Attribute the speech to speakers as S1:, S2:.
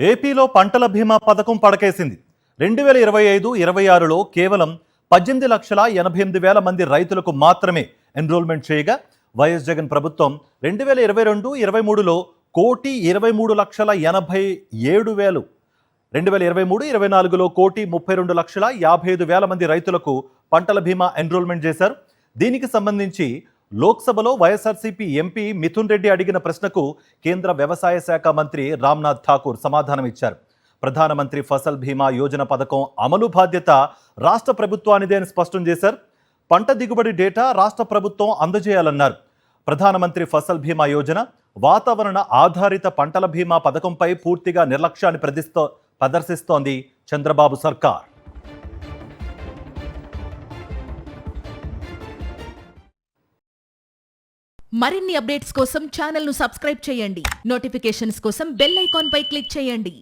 S1: ఏపీలో పంటల బీమా పథకం పడకేసింది. 2025-26లో కేవలం 18,88,000 మంది రైతులకు మాత్రమే ఎన్రోల్మెంట్ చేయగా, వైఎస్ జగన్ ప్రభుత్వం 2022-23లో 1,23,87,000, 2023-24లో 1,32,55,000 మంది రైతులకు పంటల బీమా ఎన్రోల్మెంట్ చేశారు. దీనికి సంబంధించి లోక్సభలో వైఎస్ఆర్సీపీ ఎంపీ మిథున్ రెడ్డి అడిగిన ప్రశ్నకు కేంద్ర వ్యవసాయ శాఖ మంత్రి రామ్నాథ్ ఠాకూర్ సమాధానం ఇచ్చారు. ప్రధానమంత్రి ఫసల్ బీమా యోజన పథకం అమలు బాధ్యత రాష్ట్ర ప్రభుత్వానిదే అని స్పష్టం చేశారు. పంట దిగుబడి డేటా రాష్ట్ర ప్రభుత్వం అందజేయాలన్నారు. ప్రధానమంత్రి ఫసల్ బీమా యోజన వాతావరణ ఆధారిత పంటల బీమా పథకంపై పూర్తిగా నిర్లక్ష్యాన్ని ప్రదర్శిస్తోంది చంద్రబాబు సర్కార్.
S2: మరిన్ని అప్డేట్స్ కోసం ఛానల్ను సబ్స్క్రైబ్ చేయండి. నోటిఫికేషన్స్ కోసం బెల్ ఐకాన్ పై క్లిక్ చేయండి.